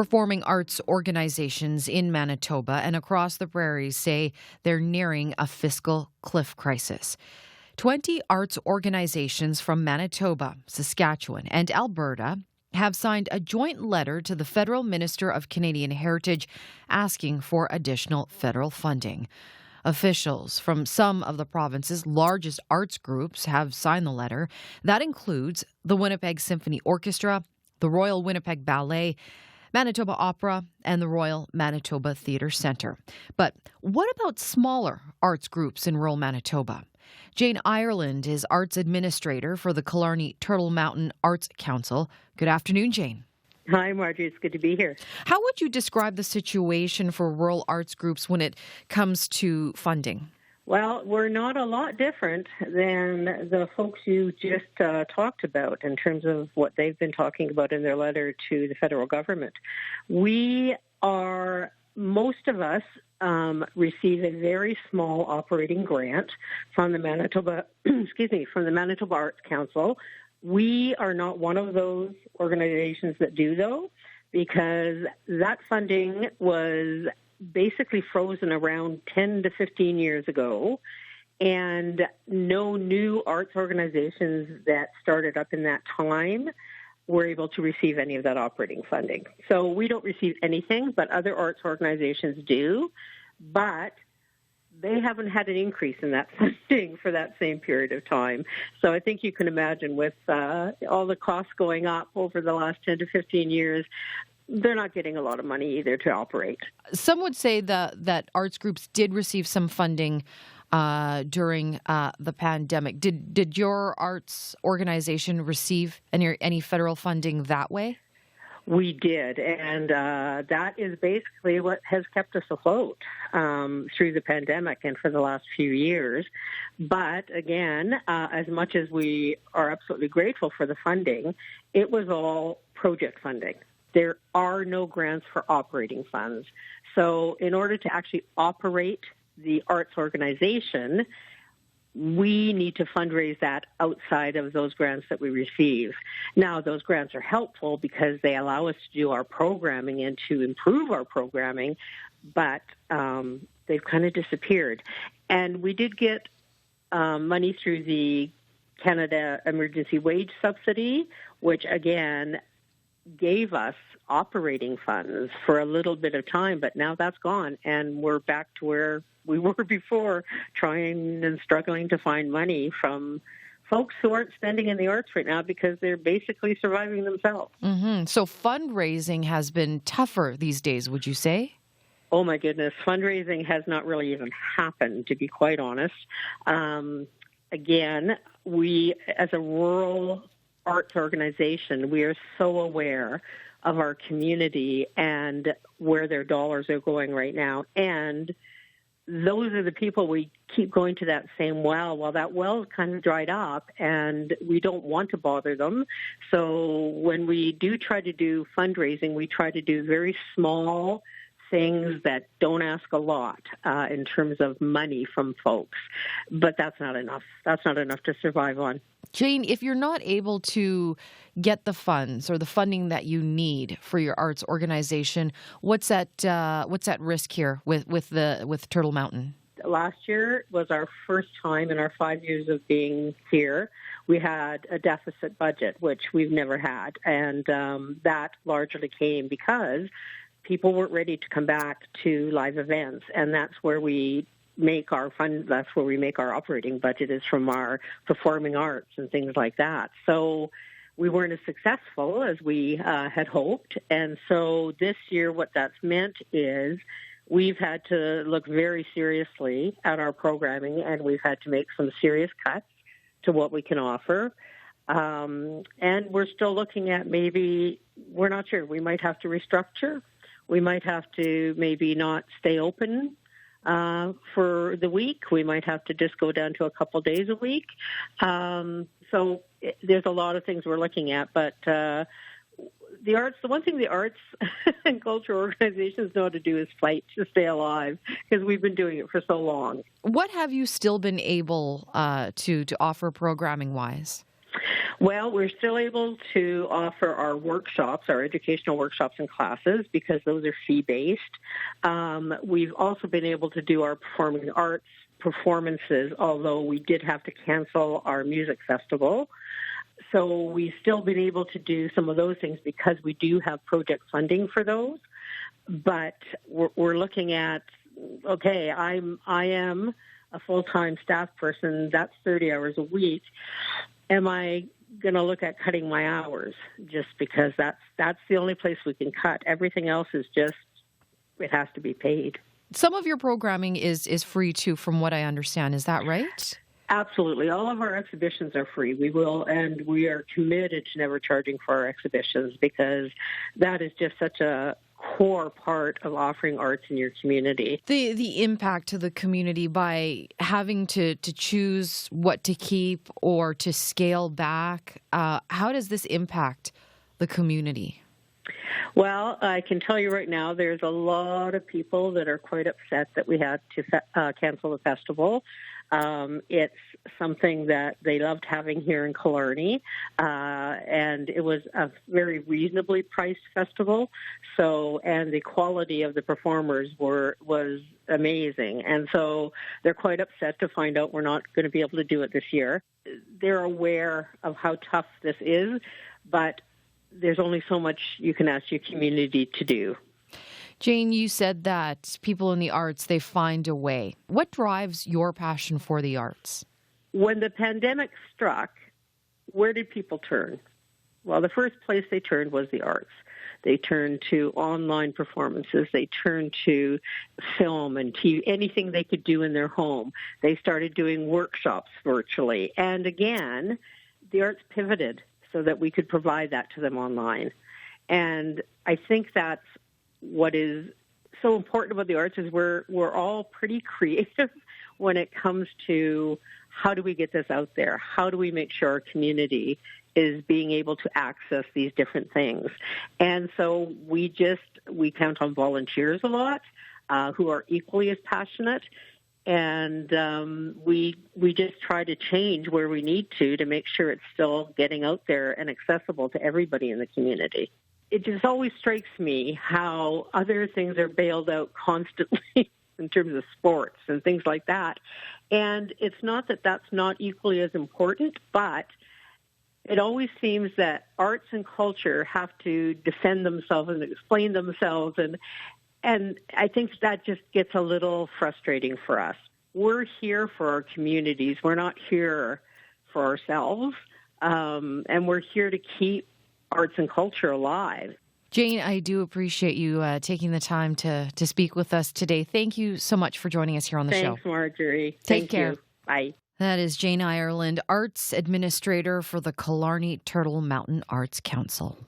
Performing arts organizations in Manitoba and across the prairies say they're nearing a fiscal cliff crisis. 20 arts organizations from Manitoba, Saskatchewan, and Alberta have signed a joint letter to the Federal Minister of Canadian Heritage asking for additional federal funding. Officials from some of the province's largest arts groups have signed the letter. That includes the Winnipeg Symphony Orchestra, the Royal Winnipeg Ballet, Manitoba Opera, and the Royal Manitoba Theatre Centre. But what about smaller arts groups in rural Manitoba? Jane Ireland is Arts Administrator for the Killarney Turtle Mountain Arts Council. Good afternoon, Jane. Hi, Margie. It's good to be here. How would you describe the situation for rural arts groups when it comes to funding? Well, we're not a lot different than the folks you just talked about in terms of what they've been talking about in their letter to the federal government. Most of us receive a very small operating grant from the Manitoba, from the Manitoba Arts Council. We are not one of those organizations that do, though, because that funding was basically frozen around 10 to 15 years ago, and no new arts organizations that started up in that time were able to receive any of that operating funding. So we don't receive anything, but other arts organizations do, but they haven't had an increase in that funding for that same period of time. So I think you can imagine with all the costs going up over the last 10 to 15 years, they're not getting a lot of money either to operate. Some would say that arts groups did receive some funding during the pandemic. Did your arts organization receive any federal funding that way? We did, and that is basically what has kept us afloat through the pandemic and for the last few years. But again, as much as we are absolutely grateful for the funding, it was all project funding. There are no grants for operating funds. So in order to actually operate the arts organization, we need to fundraise that outside of those grants that we receive. Now, those grants are helpful because they allow us to do our programming and to improve our programming, but they've kind of disappeared. And we did get money through the Canada Emergency Wage Subsidy, which, again, gave us operating funds for a little bit of time, but now that's gone, and we're back to where we were before, trying and struggling to find money from folks who aren't spending in the arts right now because they're basically surviving themselves. Mm-hmm. So fundraising has been tougher these days, would you say? Oh, my goodness. Fundraising has not really even happened, to be quite honest. Again, we, as a rural arts organization, we are so aware of our community and where their dollars are going right now. And those are the people we keep going to that same well. Well, that well kind of dried up, and we don't want to bother them. So when we do try to do fundraising, we try to do very small things that don't ask a lot in terms of money from folks. But that's not enough. That's not enough to survive on. Jane, if you're not able to get the funds or the funding that you need for your arts organization, what's at risk here with Turtle Mountain? Last year was our first time in our 5 years of being here. We had a deficit budget, which we've never had, and that largely came because people weren't ready to come back to live events, and that's where we make our fund. That's where we make our operating budget, is from our performing arts and things like that. So we weren't as successful as we had hoped, and so this year what that's meant is we've had to look very seriously at our programming, and we've had to make some serious cuts to what we can offer. And we're still looking at we're not sure, we might have to restructure. We might have to maybe not stay open for the week. We might have to just go down to a couple days a week. So there's a lot of things we're looking at, but the one thing the arts and culture organizations know how to do is fight to stay alive, because we've been doing it for so long. What have you still been able to offer programming-wise? Well, we're still able to offer our workshops, our educational workshops and classes, because those are fee-based. We've also been able to do our performing arts performances, although we did have to cancel our music festival. So we've still been able to do some of those things because we do have project funding for those. But we're looking at, okay, I am a full-time staff person. That's 30 hours a week. Am I going to look at cutting my hours just because that's the only place we can cut? Everything else is just, it has to be paid. Some of your programming is free too, from what I understand. Is that right? Absolutely. All of our exhibitions are free. We are committed to never charging for our exhibitions because that is just such a core part of offering arts in your community. The impact to the community by having to choose what to keep or to scale back, how does this impact the community? Well, I can tell you right now, there's a lot of people that are quite upset that we had to cancel the festival. It's something that they loved having here in Killarney, and it was a very reasonably priced festival. And the quality of the performers was amazing, and so they're quite upset to find out we're not going to be able to do it this year. They're aware of how tough this is, but there's only so much you can ask your community to do. Jane, you said that people in the arts, they find a way. What drives your passion for the arts? When the pandemic struck, where did people turn? Well, the first place they turned was the arts. They turned to online performances. They turned to film and TV, anything they could do in their home. They started doing workshops virtually. And again, the arts pivoted so that we could provide that to them online. And I think that's what is so important about the arts is we're all pretty creative when it comes to how do we get this out there? How do we make sure our community is being able to access these different things? And so we count on volunteers a lot who are equally as passionate. And we just try to change where we need to make sure it's still getting out there and accessible to everybody in the community. It just always strikes me how other things are bailed out constantly in terms of sports and things like that. And it's not that that's not equally as important, but it always seems that arts and culture have to defend themselves and explain themselves. And I think that just gets a little frustrating for us. We're here for our communities. We're not here for ourselves. And we're here to keep arts and culture alive. Jane, I do appreciate you taking the time to speak with us today. Thank you so much for joining us here on the show. Thanks, Marjorie. Take care. You. Bye. That is Jane Ireland, Arts Administrator for the Killarney Turtle Mountain Arts Council.